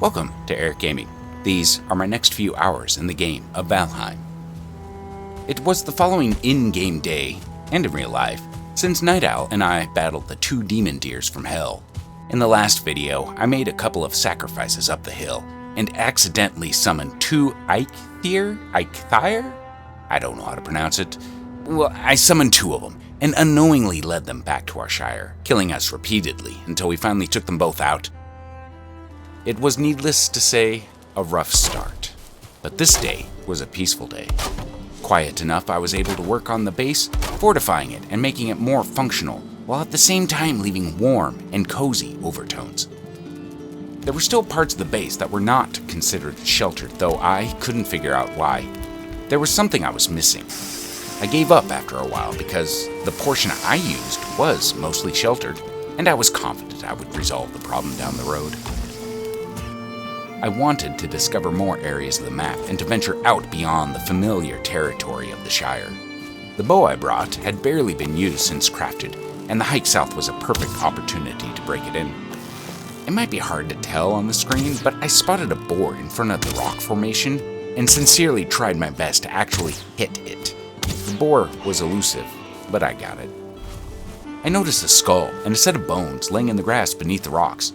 Welcome to Eric Gaming. These are my next few hours in the game of Valheim. It was the following in-game day, and in real life, since Niteowl and I battled the two demon deers from hell. In the last video, I made a couple of sacrifices up the hill, and accidentally summoned two Eikthyr? I don't know how to pronounce it. Well, I summoned two of them, and unknowingly led them back to our shire, killing us repeatedly until we finally took them both out. It was needless to say, a rough start. But this day was a peaceful day. Quiet enough I was able to work on the base, fortifying it and making it more functional, while at the same time leaving warm and cozy overtones. There were still parts of the base that were not considered sheltered, though I couldn't figure out why. There was something I was missing. I gave up after a while because the portion I used was mostly sheltered, and I was confident I would resolve the problem down the road. I wanted to discover more areas of the map and to venture out beyond the familiar territory of the Shire. The bow I brought had barely been used since crafted, and the hike south was a perfect opportunity to break it in. It might be hard to tell on the screen, but I spotted a boar in front of the rock formation and sincerely tried my best to actually hit it. The boar was elusive, but I got it. I noticed a skull and a set of bones laying in the grass beneath the rocks.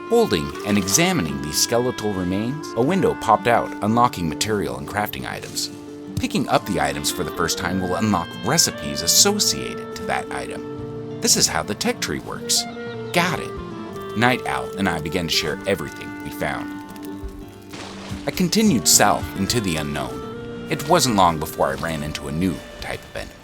Holding and examining these skeletal remains, a window popped out, unlocking material and crafting items. Picking up the items for the first time will unlock recipes associated to that item. This is how the tech tree works. Got it. Niteowl and I began to share everything we found. I continued south into the unknown. It wasn't long before I ran into a new type of enemy.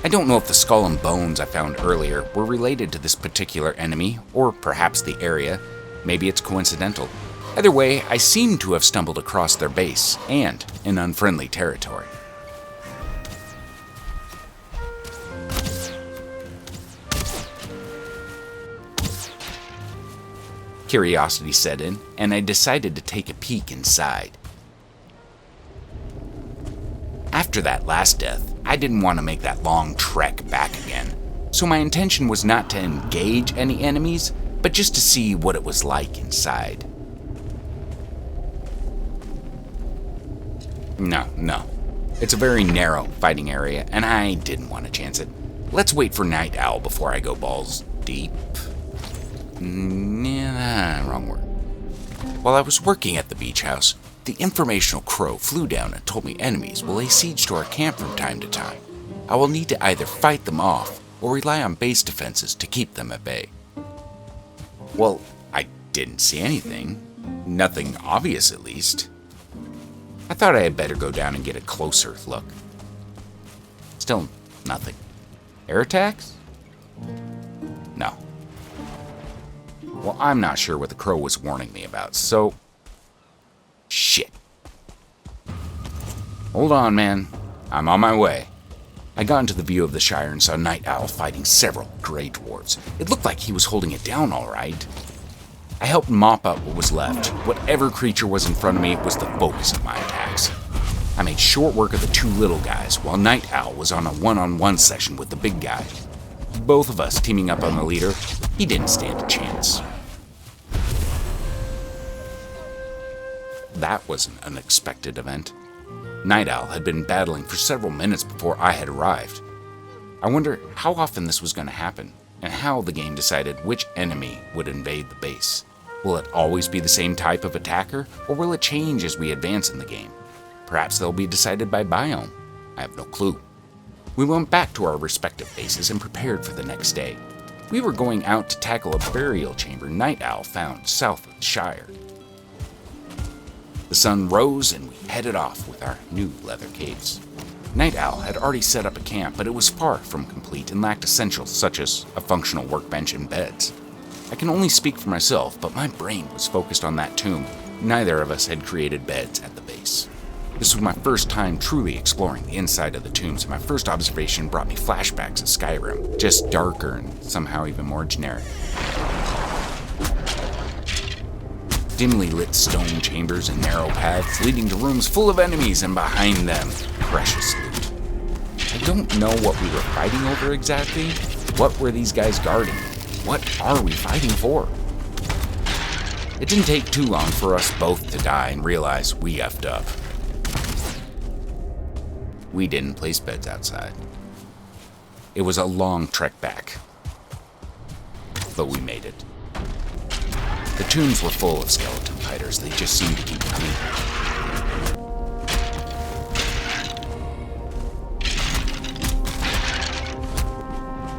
I don't know if the skull and bones I found earlier were related to this particular enemy, or perhaps the area. Maybe it's coincidental. Either way, I seem to have stumbled across their base, and in unfriendly territory. Curiosity set in, and I decided to take a peek inside. After that last death, I didn't want to make that long trek back again, so my intention was not to engage any enemies, but just to see what it was like inside. No. It's a very narrow fighting area, and I didn't want to chance it. Let's wait for Niteowl before I go balls deep. Wrong word. While I was working at the beach house, the informational crow flew down and told me enemies will lay siege to our camp from time to time. I will need to either fight them off or rely on base defenses to keep them at bay. Well, I didn't see anything. Nothing obvious, at least. I thought I had better go down and get a closer look. Still nothing. Air attacks? No. Well, I'm not sure what the crow was warning me about, so... Shit. Hold on, man. I'm on my way. I got into the view of the Shire and saw Niteowl fighting several grey dwarves. It looked like he was holding it down all right. I helped mop up what was left. Whatever creature was in front of me was the focus of my attacks. I made short work of the two little guys, while Niteowl was on a one-on-one session with the big guy. Both of us teaming up on the leader, he didn't stand a chance. That was an unexpected event. Niteowl had been battling for several minutes before I had arrived. I wonder how often this was going to happen, and how the game decided which enemy would invade the base. Will it always be the same type of attacker, or will it change as we advance in the game? Perhaps they'll be decided by biome. I have no clue. We went back to our respective bases and prepared for the next day. We were going out to tackle a burial chamber Niteowl found south of the Shire. The sun rose and we headed off with our new leather capes. Niteowl had already set up a camp, but it was far from complete and lacked essentials such as a functional workbench and beds. I can only speak for myself, but my brain was focused on that tomb. Neither of us had created beds at the base. This was my first time truly exploring the inside of the tombs, and my first observation brought me flashbacks of Skyrim, just darker and somehow even more generic. dimly lit stone chambers and narrow paths leading to rooms full of enemies, and behind them, precious loot. I don't know what we were fighting over exactly. What were these guys guarding? What are we fighting for? It didn't take too long for us both to die and realize we effed up. We didn't place beds outside. It was a long trek back, but we made it. The tombs were full of skeleton fighters. They just seemed to keep coming.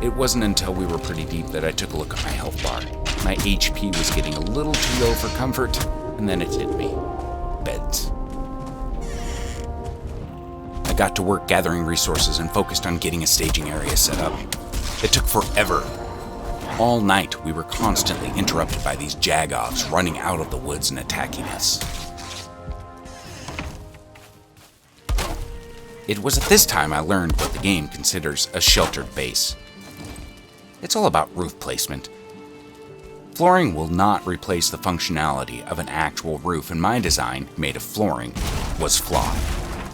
It wasn't until we were pretty deep that I took a look at my health bar. My HP was getting a little too low for comfort, and then it hit me. Beds. I got to work gathering resources and focused on getting a staging area set up. It took forever. All night, we were constantly interrupted by these jagoffs running out of the woods and attacking us. It was at this time I learned what the game considers a sheltered base. It's all about roof placement. Flooring will not replace the functionality of an actual roof, and my design, made of flooring, was flawed.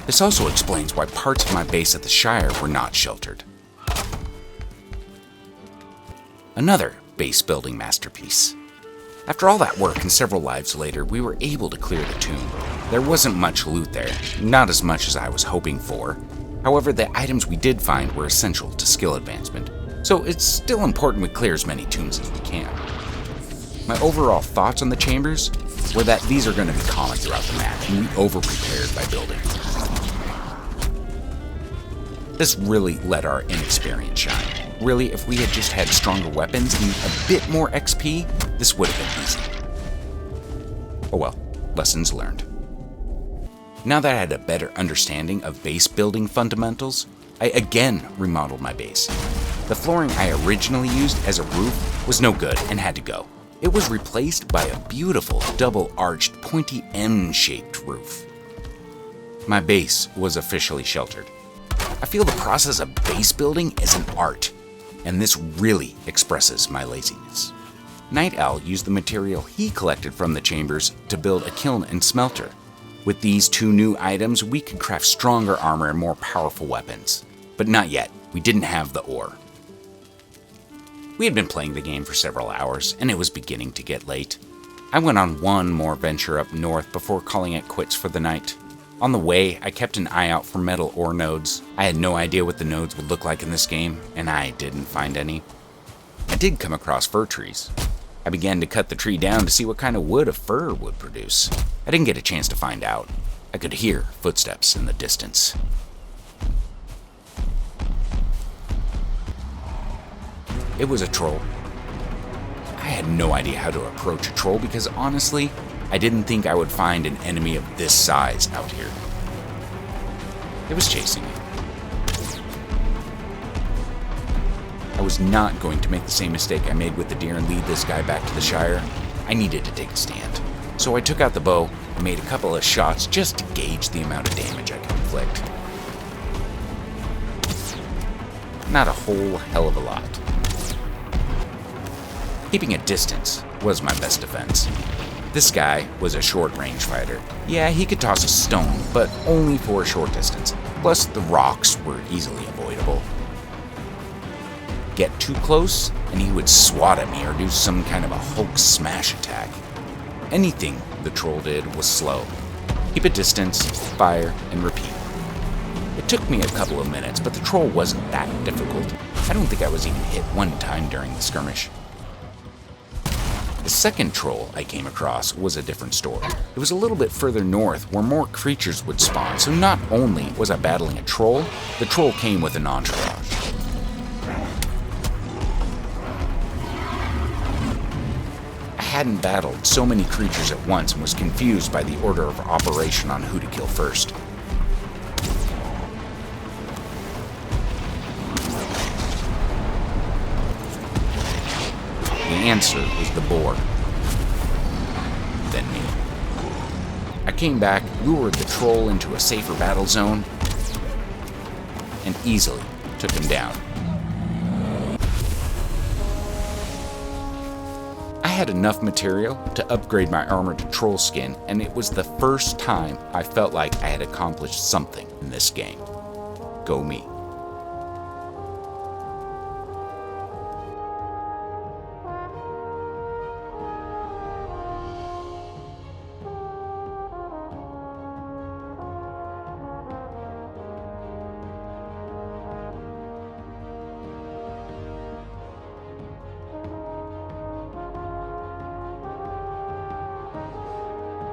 This also explains why parts of my base at the Shire were not sheltered. Another base building masterpiece. After all that work and several lives later, we were able to clear the tomb. There wasn't much loot there, not as much as I was hoping for. However, the items we did find were essential to skill advancement, so it's still important we clear as many tombs as we can. My overall thoughts on the chambers were that these are going to be common throughout the map, and we over-prepared by building. This really let our inexperience shine. Really, if we had just had stronger weapons and a bit more XP, this would have been easy. Oh well, lessons learned. Now that I had a better understanding of base building fundamentals, I again remodeled my base. The flooring I originally used as a roof was no good and had to go. It was replaced by a beautiful double-arched, pointy M-shaped roof. My base was officially sheltered. I feel the process of base building is an art, and this really expresses my laziness. Niteowl used the material he collected from the chambers to build a kiln and smelter. With these two new items, we could craft stronger armor and more powerful weapons. But not yet. We didn't have the ore. We had been playing the game for several hours, and it was beginning to get late. I went on one more venture up north before calling it quits for the night. On the way, I kept an eye out for metal ore nodes. I had no idea what the nodes would look like in this game, and I didn't find any. I did come across fir trees. I began to cut the tree down to see what kind of wood a fir would produce. I didn't get a chance to find out. I could hear footsteps in the distance. It was a troll. I had no idea how to approach a troll because honestly, I didn't think I would find an enemy of this size out here. It was chasing me. I was not going to make the same mistake I made with the deer and lead this guy back to the Shire. I needed to take a stand. So I took out the bow and made a couple of shots just to gauge the amount of damage I could inflict. Not a whole hell of a lot. Keeping a distance was my best defense. This guy was a short-range fighter. Yeah, he could toss a stone, but only for a short distance. Plus, the rocks were easily avoidable. Get too close, and he would swat at me or do some kind of a Hulk smash attack. Anything the troll did was slow. Keep a distance, fire, and repeat. It took me a couple of minutes, but the troll wasn't that difficult. I don't think I was even hit one time during the skirmish. The second troll I came across was a different story. It was a little bit further north where more creatures would spawn, so not only was I battling a troll, the troll came with an entourage. I hadn't battled so many creatures at once and was confused by the order of operation on who to kill first. The answer was the boar. Then me. I came back, lured the troll into a safer battle zone, and easily took him down. I had enough material to upgrade my armor to troll skin, and it was the first time I felt like I had accomplished something in this game. Go me.